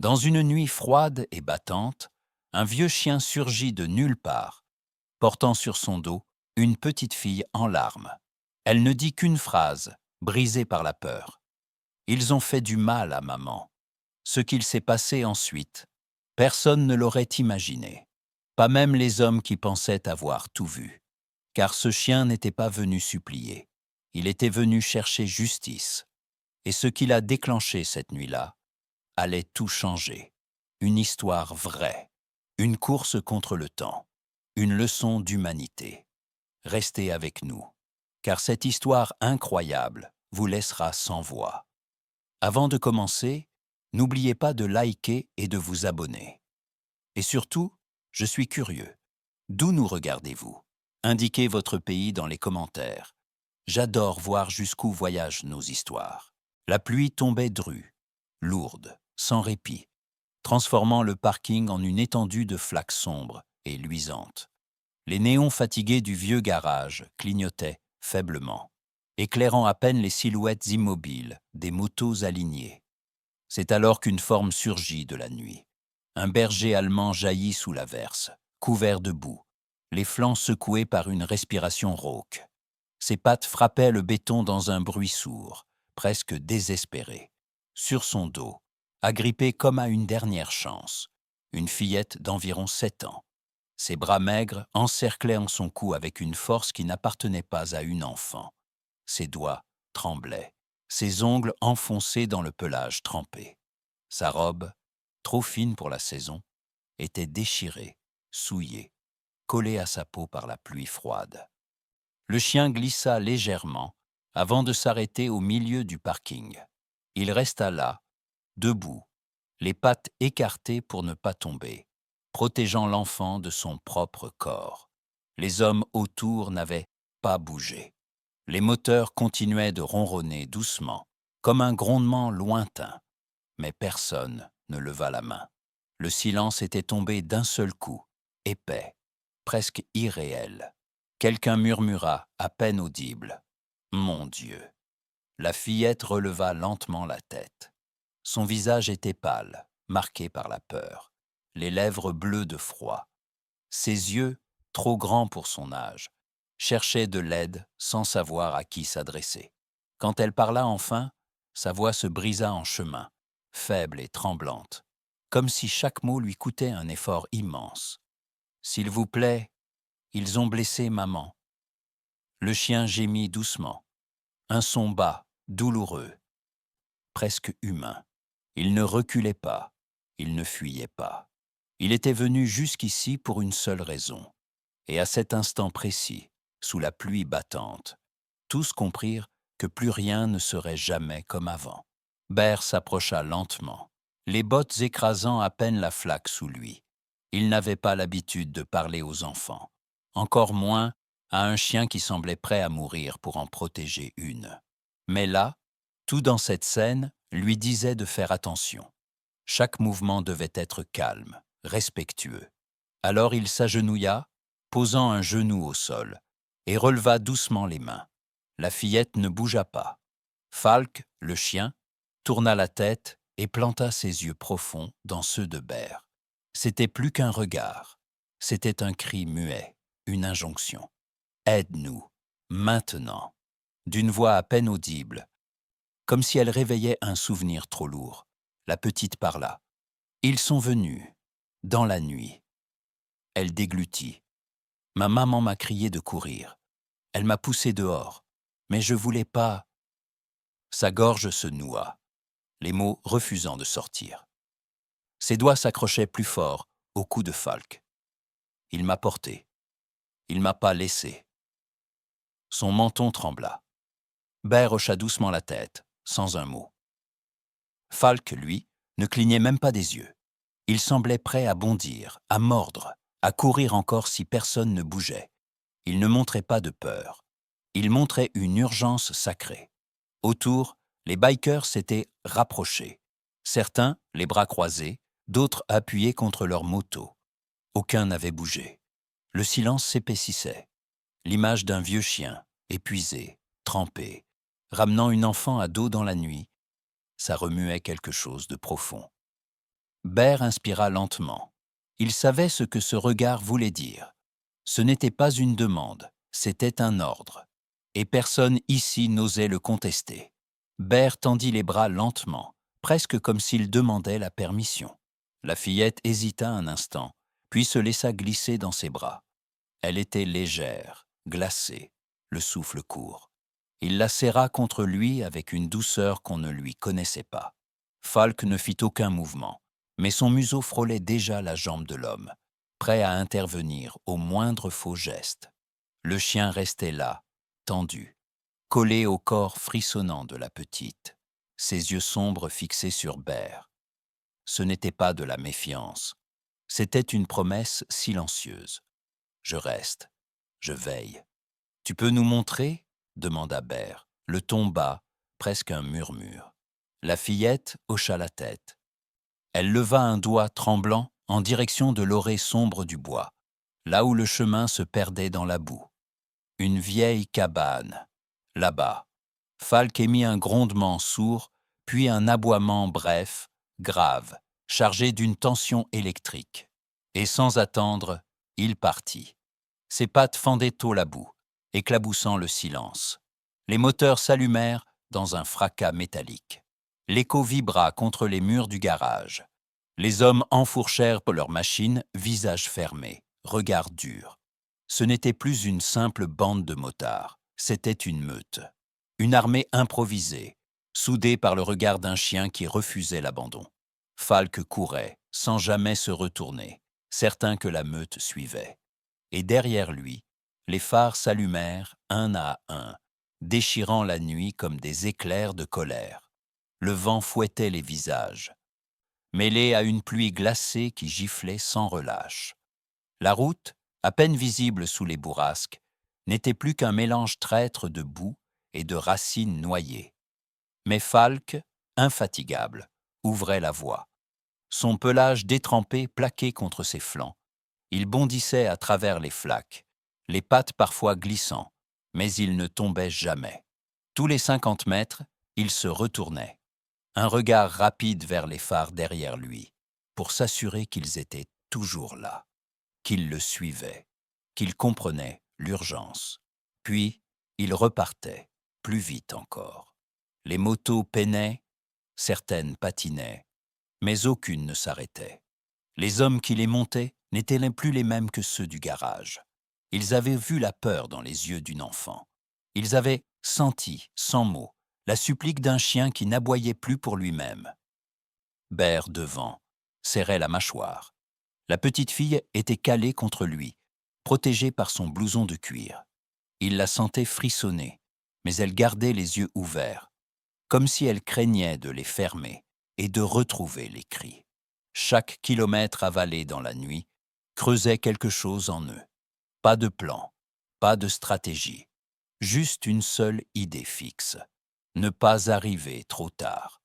Dans une nuit froide et battante, un vieux chien surgit de nulle part, portant sur son dos une petite fille en larmes. Elle ne dit qu'une phrase, brisée par la peur. Ils ont fait du mal à maman. Ce qu'il s'est passé ensuite, personne ne l'aurait imaginé. Pas même les hommes qui pensaient avoir tout vu. Car ce chien n'était pas venu supplier. Il était venu chercher justice. Et ce qu'il a déclenché cette nuit-là allait tout changer. Une histoire vraie. Une course contre le temps. Une leçon d'humanité. Restez avec nous, car cette histoire incroyable vous laissera sans voix. Avant de commencer, n'oubliez pas de liker et de vous abonner. Et surtout, je suis curieux. D'où nous regardez-vous? Indiquez votre pays dans les commentaires. J'adore voir jusqu'où voyagent nos histoires. La pluie tombait drue, lourde, sans répit, transformant le parking en une étendue de flaques sombres et luisantes. Les néons fatigués du vieux garage clignotaient faiblement, éclairant à peine les silhouettes immobiles des motos alignées. C'est alors qu'une forme surgit de la nuit. Un berger allemand jaillit sous l'averse, couvert de boue, les flancs secoués par une respiration rauque. Ses pattes frappaient le béton dans un bruit sourd, presque désespéré. Sur son dos, agrippée comme à une dernière chance, une fillette d'environ 7 ans. Ses bras maigres encerclaient en son cou avec une force qui n'appartenait pas à une enfant. Ses doigts tremblaient, ses ongles enfoncés dans le pelage trempé. Sa robe, trop fine pour la saison, était déchirée, souillée, collée à sa peau par la pluie froide. Le chien glissa légèrement avant de s'arrêter au milieu du parking. Il resta là, debout, les pattes écartées pour ne pas tomber, protégeant l'enfant de son propre corps. Les hommes autour n'avaient pas bougé. Les moteurs continuaient de ronronner doucement, comme un grondement lointain, mais personne ne leva la main. Le silence était tombé d'un seul coup, épais, presque irréel. Quelqu'un murmura, à peine audible. « Mon Dieu !» La fillette releva lentement la tête. Son visage était pâle, marqué par la peur, les lèvres bleues de froid. Ses yeux, trop grands pour son âge, cherchaient de l'aide sans savoir à qui s'adresser. Quand elle parla enfin, sa voix se brisa en chemin, faible et tremblante, comme si chaque mot lui coûtait un effort immense. « S'il vous plaît, ils ont blessé maman. » Le chien gémit doucement, un son bas, douloureux, presque humain. Il ne reculait pas, il ne fuyait pas. Il était venu jusqu'ici pour une seule raison. Et à cet instant précis, sous la pluie battante, tous comprirent que plus rien ne serait jamais comme avant. Bear s'approcha lentement, les bottes écrasant à peine la flaque sous lui. Il n'avait pas l'habitude de parler aux enfants, encore moins à un chien qui semblait prêt à mourir pour en protéger une. Mais là, tout dans cette scène lui disait de faire attention. Chaque mouvement devait être calme, respectueux. Alors il s'agenouilla, posant un genou au sol, et releva doucement les mains. La fillette ne bougea pas. Falk, le chien, tourna la tête et planta ses yeux profonds dans ceux de Bear. C'était plus qu'un regard, c'était un cri muet, une injonction. « Aide-nous, maintenant !» D'une voix à peine audible, comme si elle réveillait un souvenir trop lourd. La petite parla. « Ils sont venus, dans la nuit. » Elle déglutit. « Ma maman m'a crié de courir. Elle m'a poussé dehors. Mais je voulais pas. » Sa gorge se noua, les mots refusant de sortir. Ses doigts s'accrochaient plus fort au cou de Falk. Il m'a porté. Il m'a pas laissé. Son menton trembla. Bear hocha doucement la tête, sans un mot. Falk, lui, ne clignait même pas des yeux. Il semblait prêt à bondir, à mordre, à courir encore si personne ne bougeait. Il ne montrait pas de peur. Il montrait une urgence sacrée. Autour, les bikers s'étaient rapprochés. Certains, les bras croisés, d'autres appuyés contre leurs motos. Aucun n'avait bougé. Le silence s'épaississait. L'image d'un vieux chien, épuisé, trempé, ramenant une enfant à dos dans la nuit, ça remuait quelque chose de profond. Bert inspira lentement. Il savait ce que ce regard voulait dire. Ce n'était pas une demande, c'était un ordre. Et personne ici n'osait le contester. Bert tendit les bras lentement, presque comme s'il demandait la permission. La fillette hésita un instant, puis se laissa glisser dans ses bras. Elle était légère, glacée, le souffle court. Il la serra contre lui avec une douceur qu'on ne lui connaissait pas. Falk ne fit aucun mouvement, mais son museau frôlait déjà la jambe de l'homme, prêt à intervenir au moindre faux geste. Le chien restait là, tendu, collé au corps frissonnant de la petite, ses yeux sombres fixés sur Bert. Ce n'était pas de la méfiance, c'était une promesse silencieuse. « Je reste, je veille. »« Tu peux nous montrer ?» demanda Bert, le ton bas, presque un murmure. La fillette hocha la tête. Elle leva un doigt tremblant en direction de l'orée sombre du bois, là où le chemin se perdait dans la boue. Une vieille cabane, là-bas. Falk émit un grondement sourd, puis un aboiement bref, grave, chargé d'une tension électrique. Et sans attendre, il partit. Ses pattes fendaient tôt la boue, éclaboussant le silence. Les moteurs s'allumèrent dans un fracas métallique. L'écho vibra contre les murs du garage. Les hommes enfourchèrent leurs machines, visages fermés, regards durs. Ce n'était plus une simple bande de motards, c'était une meute. Une armée improvisée, soudée par le regard d'un chien qui refusait l'abandon. Falk courait, sans jamais se retourner, certain que la meute suivait. Et derrière lui, les phares s'allumèrent un à un, déchirant la nuit comme des éclairs de colère. Le vent fouettait les visages, mêlé à une pluie glacée qui giflait sans relâche. La route, à peine visible sous les bourrasques, n'était plus qu'un mélange traître de boue et de racines noyées. Mais Falk, infatigable, ouvrait la voie. Son pelage détrempé plaqué contre ses flancs. Il bondissait à travers les flaques, les pattes parfois glissant, mais il ne tombait jamais. Tous les 50 mètres, il se retournait. Un regard rapide vers les phares derrière lui, pour s'assurer qu'ils étaient toujours là, qu'ils le suivaient, qu'ils comprenaient l'urgence. Puis, il repartait, plus vite encore. Les motos peinaient, certaines patinaient, mais aucune ne s'arrêtait. Les hommes qui les montaient n'étaient plus les mêmes que ceux du garage. Ils avaient vu la peur dans les yeux d'une enfant. Ils avaient senti, sans mots, la supplique d'un chien qui n'aboyait plus pour lui-même. Bert, devant, serrait la mâchoire. La petite fille était calée contre lui, protégée par son blouson de cuir. Il la sentait frissonner, mais elle gardait les yeux ouverts, comme si elle craignait de les fermer et de retrouver les cris. Chaque kilomètre avalé dans la nuit creusait quelque chose en eux. Pas de plan, pas de stratégie, juste une seule idée fixe. Ne pas arriver trop tard.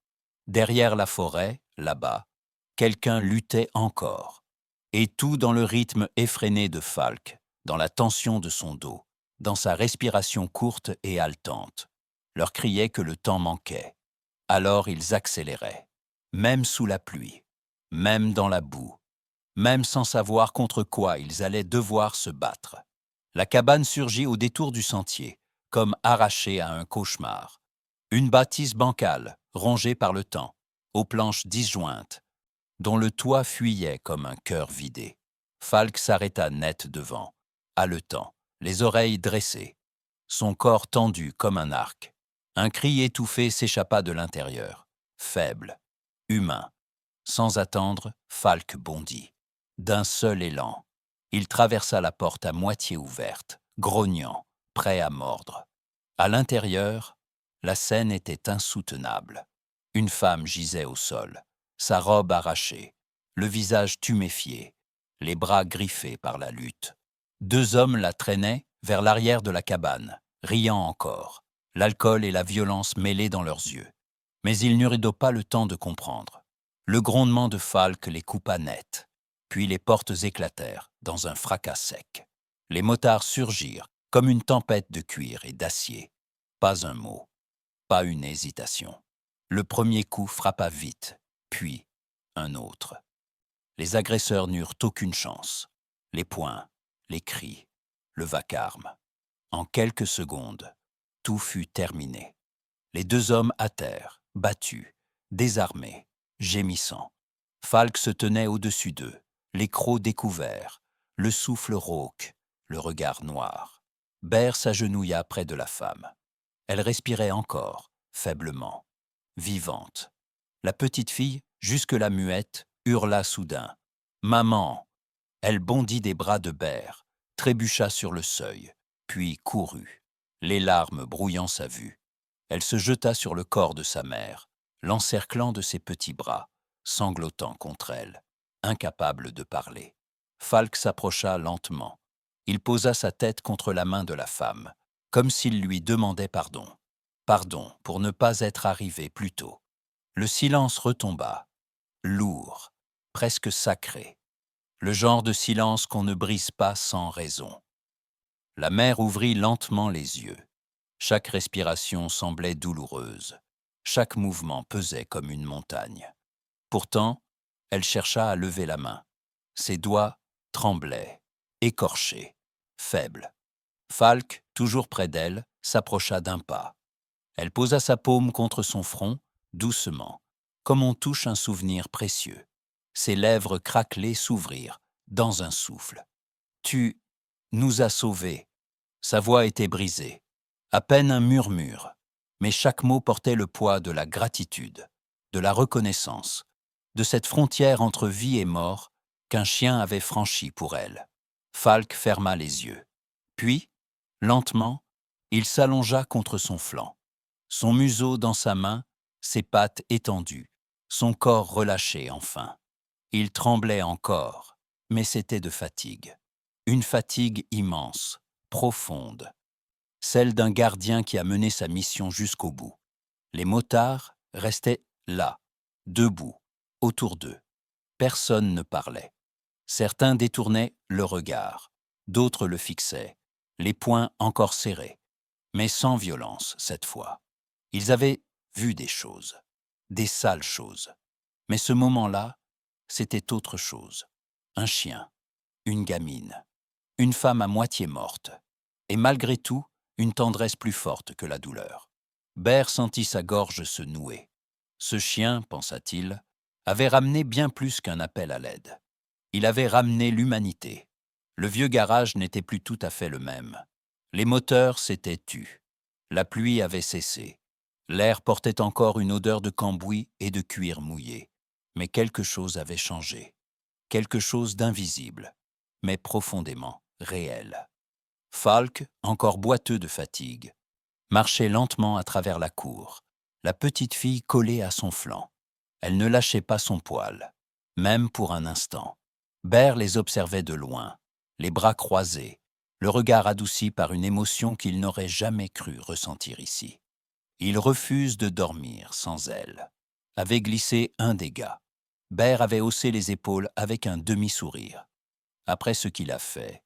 Derrière la forêt, là-bas, quelqu'un luttait encore. Et tout dans le rythme effréné de Falk, dans la tension de son dos, dans sa respiration courte et haletante. Leur criait que le temps manquait. Alors ils accéléraient, même sous la pluie, même dans la boue, même sans savoir contre quoi ils allaient devoir se battre. La cabane surgit au détour du sentier, comme arrachée à un cauchemar. Une bâtisse bancale, rongée par le temps, aux planches disjointes, dont le toit fuyait comme un cœur vidé. Falk s'arrêta net devant, haletant, les oreilles dressées, son corps tendu comme un arc. Un cri étouffé s'échappa de l'intérieur, faible, humain. Sans attendre, Falk bondit. D'un seul élan, il traversa la porte à moitié ouverte, grognant, prêt à mordre. À l'intérieur, la scène était insoutenable. Une femme gisait au sol, sa robe arrachée, le visage tuméfié, les bras griffés par la lutte. Deux hommes la traînaient vers l'arrière de la cabane, riant encore, l'alcool et la violence mêlés dans leurs yeux. Mais ils n'eurent pas le temps de comprendre. Le grondement de Falk les coupa net, puis les portes éclatèrent dans un fracas sec. Les motards surgirent comme une tempête de cuir et d'acier. Pas un mot, pas une hésitation. Le premier coup frappa vite, puis un autre. Les agresseurs n'eurent aucune chance. Les poings, les cris, le vacarme. En quelques secondes, tout fut terminé. Les deux hommes à terre, battus, désarmés, gémissant. Falk se tenait au-dessus d'eux, les crocs découverts, le souffle rauque, le regard noir. Bear s'agenouilla près de la femme. Elle respirait encore, faiblement, vivante. La petite fille, jusque-là muette, hurla soudain. « Maman !» Elle bondit des bras de Bear, trébucha sur le seuil, puis courut, les larmes brouillant sa vue. Elle se jeta sur le corps de sa mère, l'encerclant de ses petits bras, sanglotant contre elle, incapable de parler. Falk s'approcha lentement. Il posa sa tête contre la main de la femme, comme s'il lui demandait pardon. Pardon pour ne pas être arrivé plus tôt. Le silence retomba, lourd, presque sacré. Le genre de silence qu'on ne brise pas sans raison. La mère ouvrit lentement les yeux. Chaque respiration semblait douloureuse. Chaque mouvement pesait comme une montagne. Pourtant, elle chercha à lever la main. Ses doigts tremblaient, écorchés, faibles. Falk, toujours près d'elle, s'approcha d'un pas. Elle posa sa paume contre son front, doucement, comme on touche un souvenir précieux. Ses lèvres craquelées s'ouvrirent, dans un souffle. « Tu nous as sauvés !» Sa voix était brisée. À peine un murmure, mais chaque mot portait le poids de la gratitude, de la reconnaissance, de cette frontière entre vie et mort qu'un chien avait franchie pour elle. Falk ferma les yeux. Puis, lentement, il s'allongea contre son flanc. Son museau dans sa main, ses pattes étendues, son corps relâché enfin. Il tremblait encore, mais c'était de fatigue. Une fatigue immense, profonde, celle d'un gardien qui a mené sa mission jusqu'au bout. Les motards restaient là, debout, autour d'eux. Personne ne parlait. Certains détournaient le regard, d'autres le fixaient, les poings encore serrés, mais sans violence cette fois. Ils avaient vu des choses, des sales choses. Mais ce moment-là, c'était autre chose. Un chien, une gamine, une femme à moitié morte, et malgré tout, une tendresse plus forte que la douleur. Bear sentit sa gorge se nouer. Ce chien, pensa-t-il, avait ramené bien plus qu'un appel à l'aide. Il avait ramené l'humanité. Le vieux garage n'était plus tout à fait le même. Les moteurs s'étaient tus. La pluie avait cessé. L'air portait encore une odeur de cambouis et de cuir mouillé. Mais quelque chose avait changé. Quelque chose d'invisible, mais profondément réel. Falk, encore boiteux de fatigue, marchait lentement à travers la cour, la petite fille collée à son flanc. Elle ne lâchait pas son poil, même pour un instant. Bear les observait de loin, les bras croisés, le regard adouci par une émotion qu'il n'aurait jamais cru ressentir ici. Il refuse de dormir sans elle, avait glissé un des gars. Bear avait haussé les épaules avec un demi-sourire. Après ce qu'il a fait,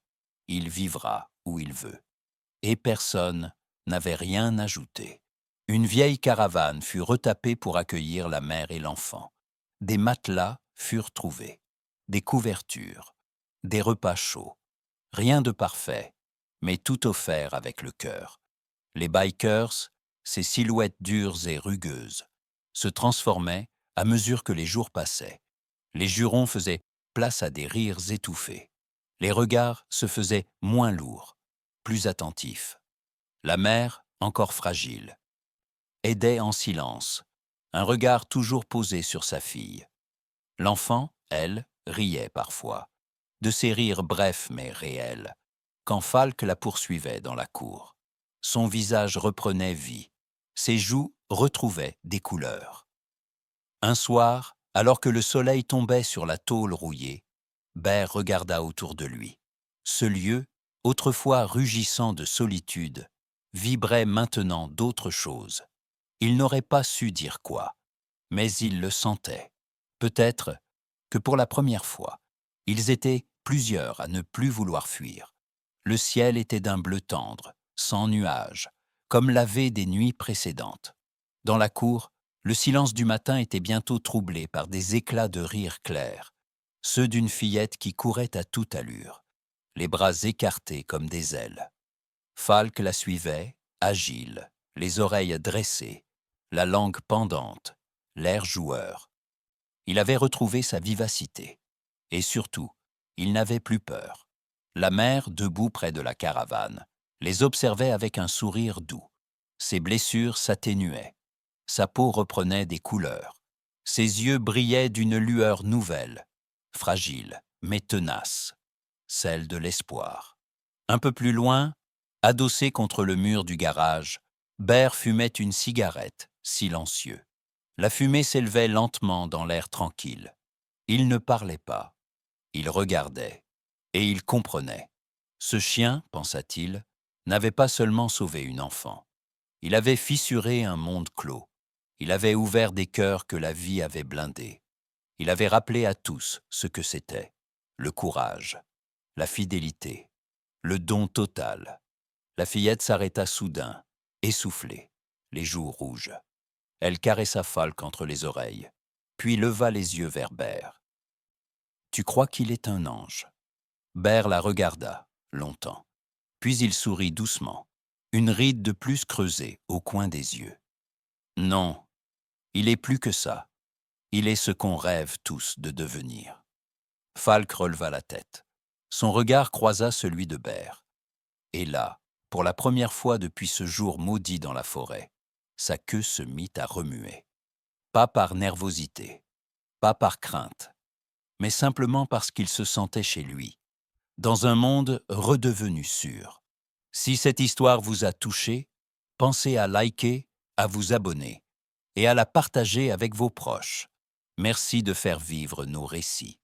il vivra où il veut. Et personne n'avait rien ajouté. Une vieille caravane fut retapée pour accueillir la mère et l'enfant. Des matelas furent trouvés, des couvertures, des repas chauds. Rien de parfait, mais tout offert avec le cœur. Les bikers, ces silhouettes dures et rugueuses, se transformaient à mesure que les jours passaient. Les jurons faisaient place à des rires étouffés. Les regards se faisaient moins lourds, plus attentifs. La mère, encore fragile, aidait en silence, un regard toujours posé sur sa fille. L'enfant, elle, riait parfois, de ces rires brefs mais réels, quand Falk la poursuivait dans la cour. Son visage reprenait vie, ses joues retrouvaient des couleurs. Un soir, alors que le soleil tombait sur la tôle rouillée, Bear regarda autour de lui. Ce lieu, autrefois rugissant de solitude, vibrait maintenant d'autre chose. Il n'aurait pas su dire quoi, mais il le sentait. Peut-être que pour la première fois, ils étaient plusieurs à ne plus vouloir fuir. Le ciel était d'un bleu tendre, sans nuages, comme lavé des nuits précédentes. Dans la cour, le silence du matin était bientôt troublé par des éclats de rire clairs. ceux d'une fillette qui courait à toute allure, les bras écartés comme des ailes. Falk la suivait, agile, les oreilles dressées, la langue pendante, l'air joueur. Il avait retrouvé sa vivacité. Et surtout, il n'avait plus peur. La mère, debout près de la caravane, les observait avec un sourire doux. Ses blessures s'atténuaient. Sa peau reprenait des couleurs. Ses yeux brillaient d'une lueur nouvelle, fragile, mais tenace, celle de l'espoir. Un peu plus loin, adossé contre le mur du garage, Bear fumait une cigarette, silencieux. La fumée s'élevait lentement dans l'air tranquille. Il ne parlait pas. Il regardait. Et il comprenait. Ce chien, pensa-t-il, n'avait pas seulement sauvé une enfant. Il avait fissuré un monde clos. Il avait ouvert des cœurs que la vie avait blindés. Il avait rappelé à tous ce que c'était. Le courage, la fidélité, le don total. La fillette s'arrêta soudain, essoufflée, les joues rouges. Elle caressa Falk entre les oreilles, puis leva les yeux vers Bear. « Tu crois qu'il est un ange ?» Bear la regarda, longtemps. Puis il sourit doucement, une ride de plus creusée au coin des yeux. « Non, il est plus que ça. Il est ce qu'on rêve tous de devenir. » Falk releva la tête. Son regard croisa celui de Bear. Et là, pour la première fois depuis ce jour maudit dans la forêt, sa queue se mit à remuer. Pas par nervosité, pas par crainte, mais simplement parce qu'il se sentait chez lui, dans un monde redevenu sûr. Si cette histoire vous a touché, pensez à liker, à vous abonner et à la partager avec vos proches. Merci de faire vivre nos récits.